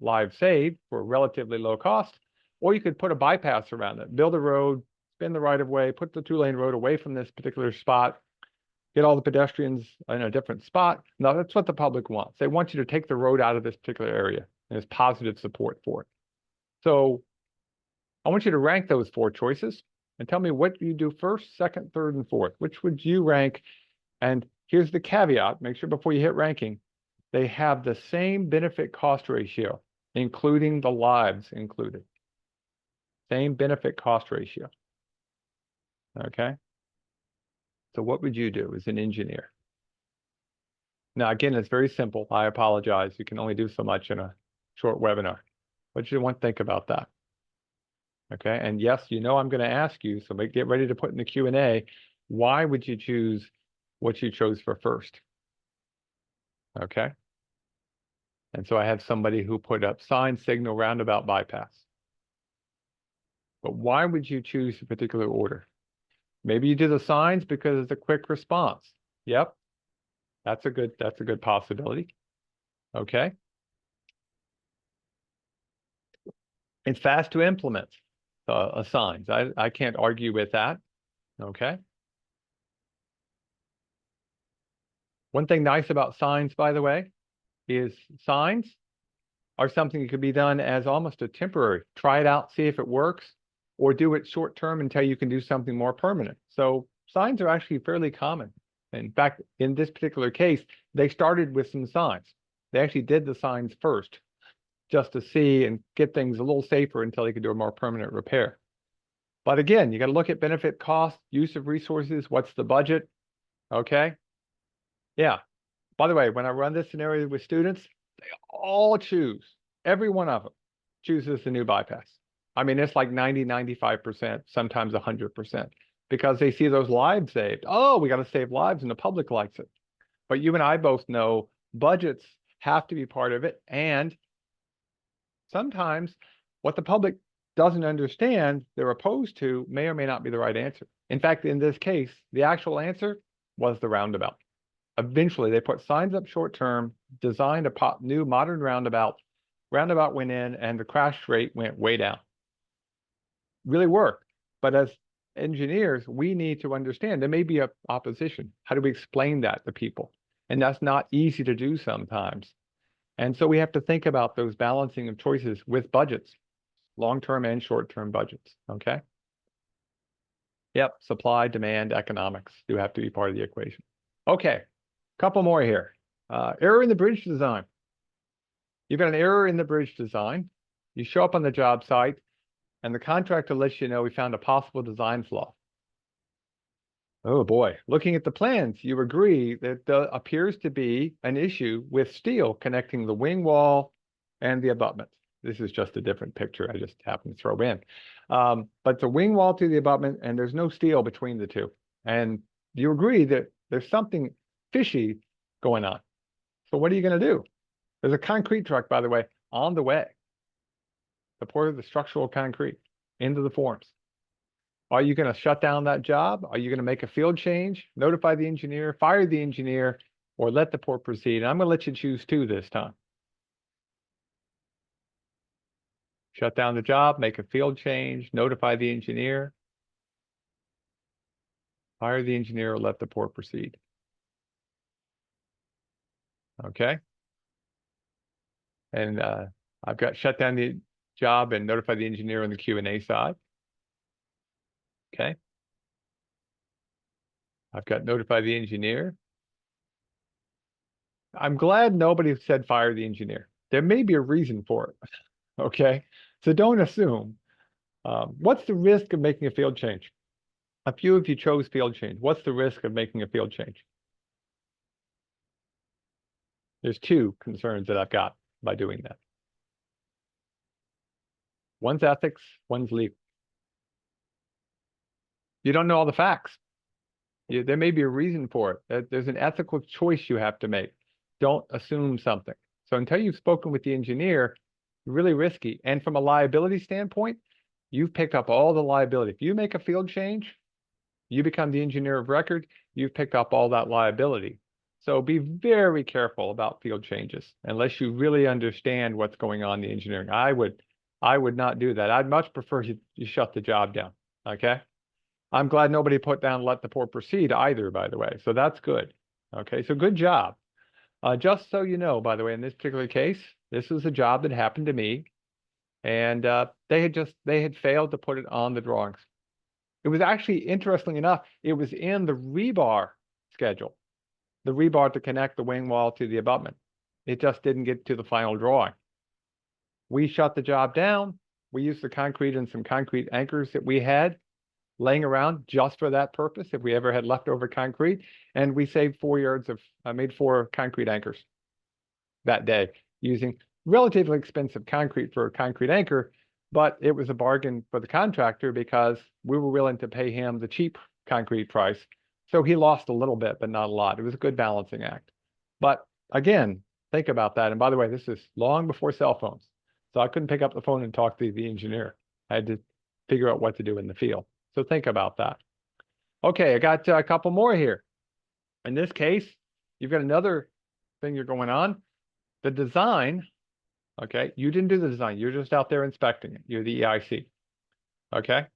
lives saved for relatively low cost. Or you could put a bypass around it, build a road, spin the right of way, put the 2-lane road away from this particular spot, get all the pedestrians in a different spot. Now, that's what the public wants. They want you to take the road out of this particular area, and there's positive support for it. So I want you to rank those 4 choices and tell me what you do first, second, third, and fourth. Which would you rank? And here's the caveat. Make sure before you hit ranking, they have the same benefit cost ratio, including the lives included. Same benefit cost ratio. Okay? So what would you do as an engineer? Now, again, it's very simple. I apologize. You can only do so much in a short webinar. But you want to think about that. Okay, and yes, you know I'm going to ask you, so get ready to put in the Q&A, why would you choose what you chose for first? Okay, and so I have somebody who put up sign, signal, roundabout, bypass. But why would you choose a particular order? Maybe you do the signs because it's a quick response. Yep, that's a good possibility. Okay, it's fast to implement. Signs. I can't argue with that. Okay. One thing nice about signs, by the way, is signs are something that could be done as almost a temporary. Try it out, see if it works, or do it short term until you can do something more permanent. So signs are actually fairly common. In fact, in this particular case, they started with some signs. They actually did the signs first, just to see and get things a little safer until they could do a more permanent repair. But again, you got to look at benefit cost, use of resources, what's the budget, okay? Yeah. By the way, when I run this scenario with students, they all choose, every one of them chooses the new bypass. I mean, it's like 90, 95%, sometimes 100%, because they see those lives saved. Oh, we got to save lives, and the public likes it. But you and I both know budgets have to be part of it. And sometimes what the public doesn't understand, they're opposed to, may or may not be the right answer. In fact, in this case, the actual answer was the roundabout. Eventually, they put signs up short term, designed a new modern roundabout. Roundabout went in, and the crash rate went way down. Really worked. But as engineers, we need to understand there may be a opposition. How do we explain that to people? And that's not easy to do sometimes. And so we have to think about those balancing of choices with budgets, long-term and short-term budgets, okay? Yep, supply, demand, economics do have to be part of the equation. Okay, couple more here. Error in the bridge design. You've got an error in the bridge design. You show up on the job site, and the contractor lets you know we found a possible design flaw. Oh boy, looking at the plans, you agree that there appears to be an issue with steel connecting the wing wall and the abutment. This is just a different picture I just happened to throw in. But the wing wall to the abutment, and there's no steel between the two. And you agree that there's something fishy going on. So what are you going to do? There's a concrete truck, by the way, on the way to pour the structural concrete into the forms. Are you going to shut down that job? Are you going to make a field change, notify the engineer, fire the engineer, or let the pour proceed? And I'm going to let you choose two this time. Shut down the job, make a field change, notify the engineer, fire the engineer, or let the pour proceed. Okay. And I've got shut down the job and notify the engineer on the Q&A side. Okay. I've got notify the engineer. I'm glad nobody said fire the engineer. There may be a reason for it. Okay. So don't assume. What's the risk of making a field change? A few of you chose field change. What's the risk of making a field change? There's two concerns that I've got by doing that. One's ethics, one's legal. You don't know all the facts. There may be a reason for it. There's an ethical choice you have to make. Don't assume something. So until you've spoken with the engineer, really risky. And from a liability standpoint, you've picked up all the liability. If you make a field change, you become the engineer of record, you've picked up all that liability. So be very careful about field changes unless you really understand what's going on in the engineering. I would not do that. I'd much prefer you shut the job down. Okay. I'm glad nobody put down let the pour proceed either, by the way. So that's good. Okay. So good job. Just so you know, by the way, in this particular case, this was a job that happened to me, and they had failed to put it on the drawings. It was actually, interestingly enough, it was in the rebar schedule, the rebar to connect the wing wall to the abutment. It just didn't get to the final drawing. We shut the job down. We used the concrete and some concrete anchors that we had laying around just for that purpose, if we ever had leftover concrete. And we saved 4 yards of, made 4 concrete anchors that day using relatively expensive concrete for a concrete anchor, but it was a bargain for the contractor because we were willing to pay him the cheap concrete price. So he lost a little bit, but not a lot. It was a good balancing act. But again, think about that. And by the way, this is long before cell phones. So I couldn't pick up the phone and talk to the engineer. I had to figure out what to do in the field. So think about that. Okay, I got a couple more here. In this case, you've got another thing you're going on. The design, okay, you didn't do the design. You're just out there inspecting it. You're the EIC, okay?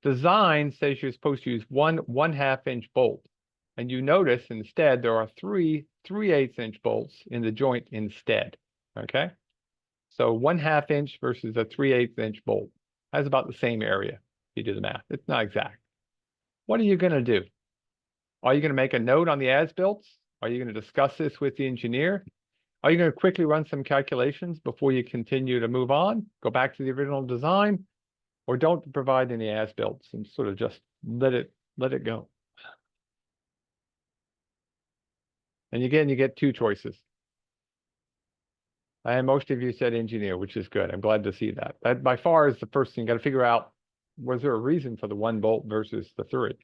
Design says you're supposed to use one 1/2 inch bolt. And you notice instead there are 3 3/8 inch bolts in the joint instead, okay? So 1/2 inch versus a 3/8 inch bolt has about the same area. You do the math. It's not exact. What are you going to do? Are you going to make a note on the as-built? Are you going to discuss this with the engineer? Are you going to quickly run some calculations before you continue to move on? Go back to the original design? Or don't provide any as-built and sort of just let it go? And again, you get 2 choices. And most of you said engineer, which is good. I'm glad to see that. That by far is the first thing. You got to figure out, was there a reason for the 1 bolt versus the 3?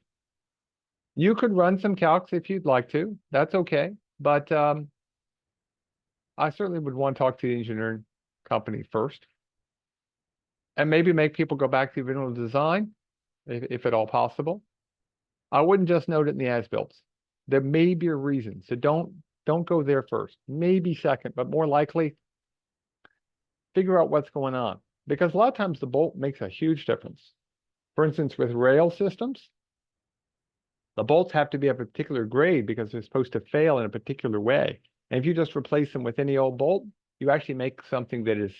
You could run some calcs if you'd like to. That's okay. But I certainly would want to talk to the engineering company first. And maybe make people go back to the original design, if at all possible. I wouldn't just note it in the as-built. There may be a reason. So don't go there first. Maybe second, but more likely, figure out what's going on. Because a lot of times the bolt makes a huge difference. For instance, with rail systems, the bolts have to be of a particular grade because they're supposed to fail in a particular way. And if you just replace them with any old bolt, you actually make something that is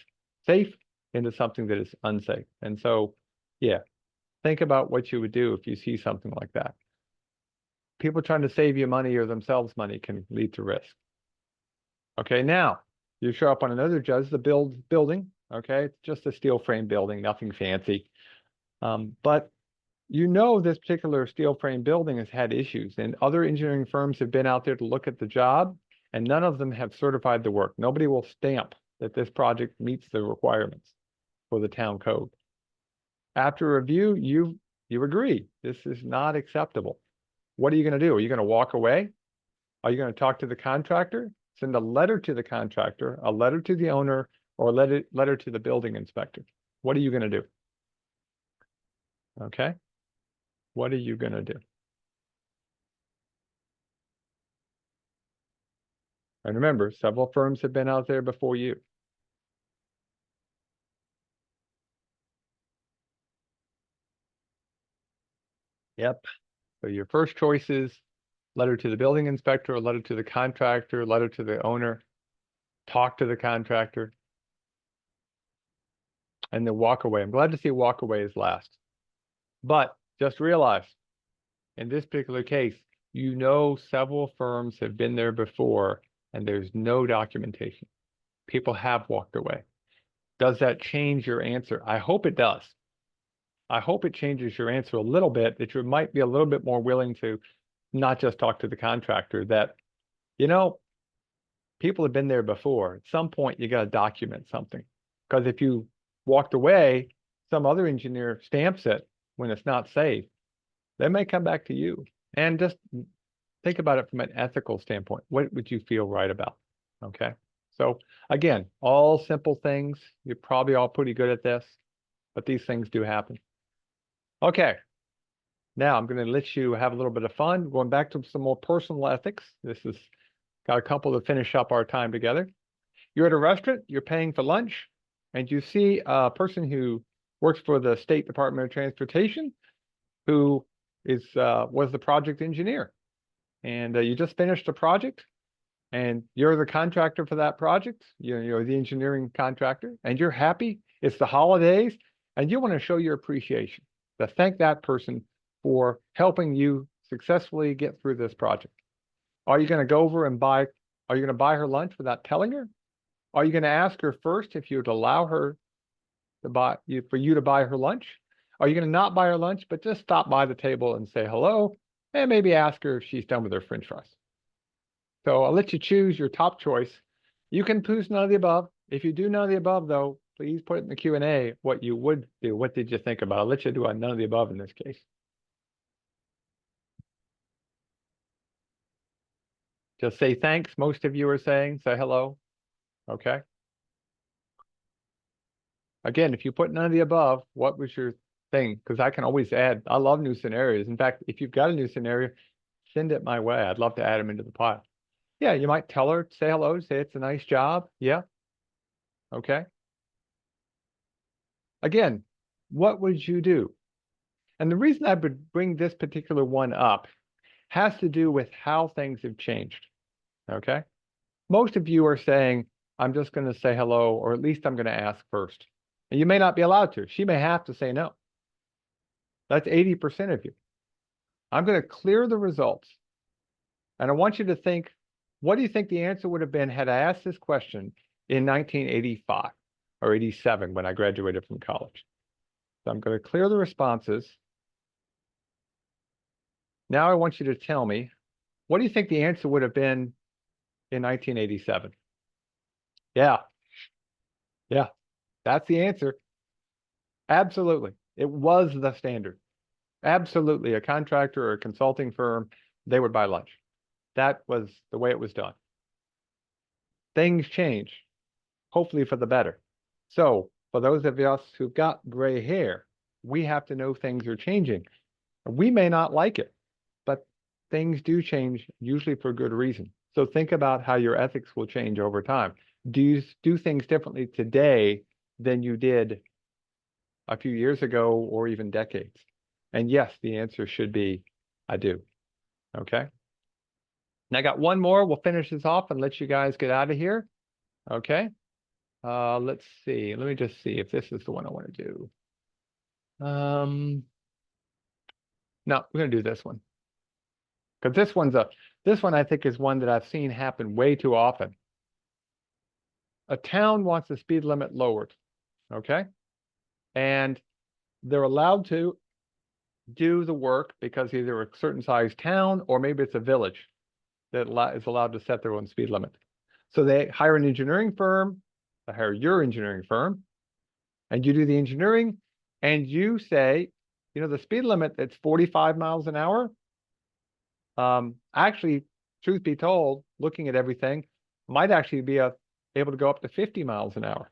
safe into something that is unsafe. And so, yeah, think about what you would do if you see something like that. People trying to save you money or themselves money can lead to risk. Okay, now you show up on another judge, the building. Okay, it's just a steel frame building, nothing fancy. But you know this particular steel frame building has had issues, and other engineering firms have been out there to look at the job, and none of them have certified the work. Nobody will stamp that this project meets the requirements for the town code. After review, you agree this is not acceptable. What are you going to do? Are you going to walk away? Are you going to talk to the contractor? Send a letter to the contractor, a letter to the owner, or a letter to the building inspector? What are you going to do? Okay. What are you going to do? And remember, several firms have been out there before you. Yep. So your first choice is letter to the building inspector, a letter to the contractor, letter to the owner, talk to the contractor, and then walk away. I'm glad to see walk away is last. But just realize, in this particular case, you know several firms have been there before and there's no documentation. People have walked away. Does that change your answer? I hope it does. I hope it changes your answer a little bit, that you might be a little bit more willing to not just talk to the contractor, that, you know, people have been there before. At some point, you got to document something. Because if you walked away, some other engineer stamps it when it's not safe, they may come back to you. And just think about it from an ethical standpoint. What would you feel right about? Okay. So again, all simple things. You're probably all pretty good at this, but these things do happen. Okay. Now I'm going to let you have a little bit of fun. Going back to some more personal ethics. This is got a couple to finish up our time together. You're at a restaurant, you're paying for lunch, and you see a person who works for the State Department of Transportation who was the project engineer. And you just finished a project, and you're the contractor for that project. You're the engineering contractor, and you're happy. It's the holidays, and you want to show your appreciation to thank that person for helping you successfully get through this project. Are you going to go over and are you going to buy her lunch without telling her? Are you going to ask her first if you would allow her to for you to buy her lunch? Are you going to not buy her lunch, but just stop by the table and say hello, and maybe ask her if she's done with her French fries? So I'll let you choose your top choice. You can choose none of the above. If you do none of the above, though, please put it in the Q&A what you would do. What did you think about it? I'll let you do a none of the above in this case. Just say thanks. Most of you are saying, say hello. Okay. Again, if you put none of the above, what was your thing? Because I can always add. I love new scenarios. In fact, if you've got a new scenario, send it my way. I'd love to add them into the pile. Yeah, you might tell her, say hello, say it's a nice job. Yeah. Okay. Again, what would you do? And the reason I would bring this particular one up has to do with how things have changed. Okay. Most of you are saying, I'm just going to say hello, or at least I'm going to ask first. And you may not be allowed to. She may have to say no. That's 80% of you. I'm going to clear the results. And I want you to think, what do you think the answer would have been had I asked this question in 1985 or 87 when I graduated from college? So I'm going to clear the responses. Now I want you to tell me, what do you think the answer would have been in 1987? Yeah, Yeah, that's the answer. Absolutely. It was the standard. Absolutely. A contractor or a consulting firm, they would buy lunch. That was the way it was done. Things change, hopefully for the better. So for those of us who've got gray hair, we have to know things are changing. We may not like it, but things do change, usually for good reason. So think about how your ethics will change over time. Do you do things differently today than you did a few years ago or even decades? And yes, the answer should be, I do. Okay. And I got one more. We'll finish this off and let you guys get out of here. Okay. Let's see. Let me just see if this is the one I want to do. No, we're gonna do this one. Because this one I think is one that I've seen happen way too often. A town wants the speed limit lowered, okay? And they're allowed to do the work because either a certain size town or maybe it's a village that is allowed to set their own speed limit. So they hire an engineering firm, they hire your engineering firm, and you do the engineering, and you say, you know, the speed limit that's 45 miles an hour. Actually, truth be told, looking at everything, might actually be able to go up to 50 miles an hour.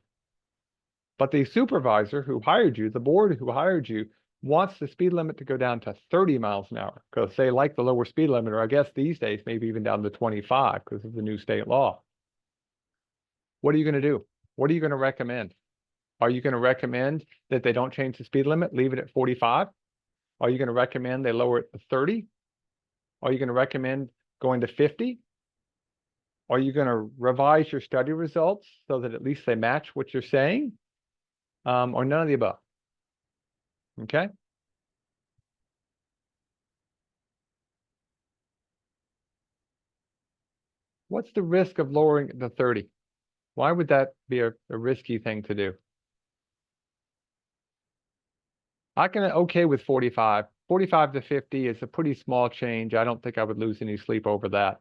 But the supervisor who hired you, the board who hired you, wants the speed limit to go down to 30 miles an hour because they like the lower speed limit, or I guess these days, maybe even down to 25 because of the new state law. What are you going to do? What are you going to recommend? Are you going to recommend that they don't change the speed limit, leave it at 45? Are you going to recommend they lower it to 30? Are you going to recommend going to 50? Are you going to revise your study results so that at least they match what you're saying? Or none of the above? Okay. What's the risk of lowering it to 30? Why would that be a risky thing to do? I can okay with 45. 45 to 50 is a pretty small change. I don't think I would lose any sleep over that.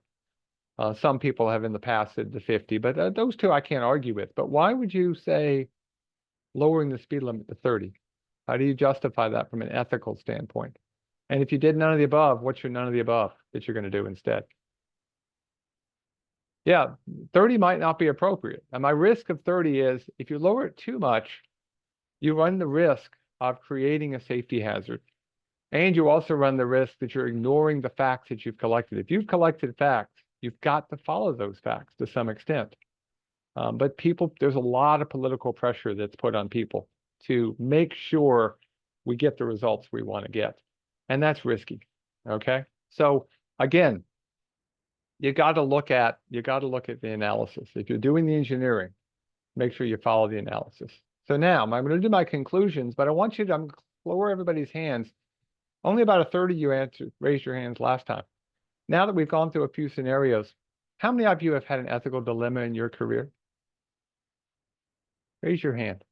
Some people have in the past said to 50, but those two I can't argue with. But why would you say lowering the speed limit to 30? How do you justify that from an ethical standpoint? And if you did none of the above, what's your none of the above that you're going to do instead? Yeah, 30 might not be appropriate. And my risk of 30 is if you lower it too much, you run the risk of creating a safety hazard. And you also run the risk that you're ignoring the facts that you've collected. If you've collected facts, you've got to follow those facts to some extent. But people, there's a lot of political pressure that's put on people to make sure we get the results we want to get. And that's risky. Okay. So again, you got to look at the analysis. If you're doing the engineering, make sure you follow the analysis. So now I'm going to do my conclusions, but I want you to lower everybody's hands. Only about a third of you raised your hands last time. Now that we've gone through a few scenarios, how many of you have had an ethical dilemma in your career? Raise your hand.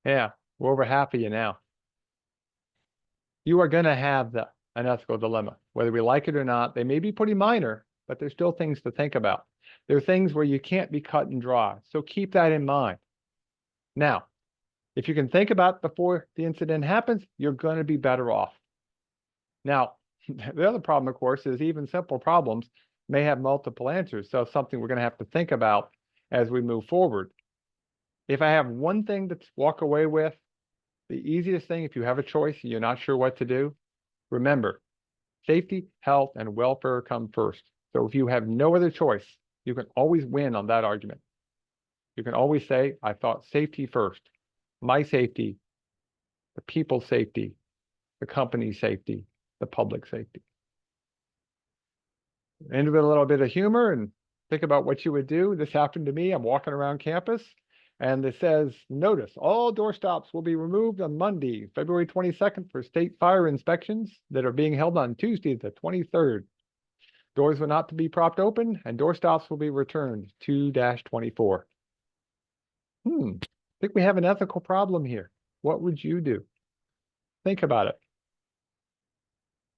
Yeah, we're over half of you now. You are going to have an ethical dilemma, whether we like it or not. They may be pretty minor, but there's still things to think about. There are things where you can't be cut and dry. So keep that in mind. Now, if you can think about it before the incident happens, you're going to be better off. Now, the other problem, of course, is even simple problems may have multiple answers. So something we're going to have to think about as we move forward. If I have one thing to walk away with, the easiest thing, if you have a choice and you're not sure what to do, remember, safety, health, and welfare come first. So if you have no other choice, you can always win on that argument. You can always say, I thought safety first. My safety, the people's safety, the company's safety, the public safety. End with a little bit of humor and think about what you would do. This happened to me. I'm walking around campus and it says, notice, all doorstops will be removed on Monday, February 22nd for state fire inspections that are being held on Tuesday, the 23rd. Doors will not be propped open and doorstops will be returned 2-24. I think we have an ethical problem here. What would you do? Think about it.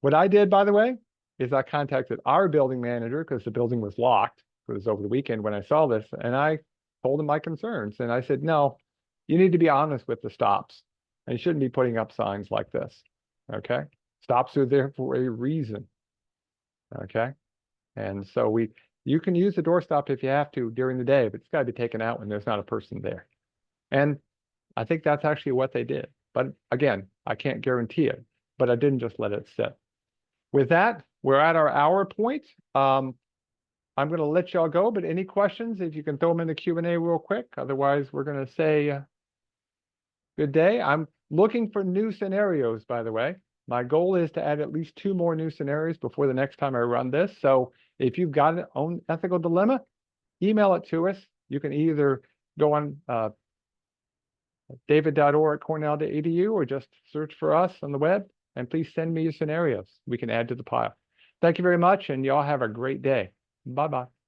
What I did, by the way, is I contacted our building manager because the building was locked, was over the weekend when I saw this, and I told him my concerns. And I said, no, you need to be honest with the stops. And you shouldn't be putting up signs like this. Okay. Stops are there for a reason. Okay. And so you can use the doorstop if you have to during the day, but it's got to be taken out when there's not a person there. And I think that's actually what they did. But again, I can't guarantee it, but I didn't just let it sit. With that, we're at our hour point. I'm going to let y'all go, but any questions, if you can throw them in the Q&A real quick. Otherwise, we're going to say good day. I'm looking for new scenarios, by the way. My goal is to add at least 2 more new scenarios before the next time I run this. So if you've got an own ethical dilemma, email it to us. You can either go on david.orr@cornell.edu or just search for us on the web, and please send me your scenarios we can add to the pile. Thank you very much, and y'all have a great day. Bye-bye.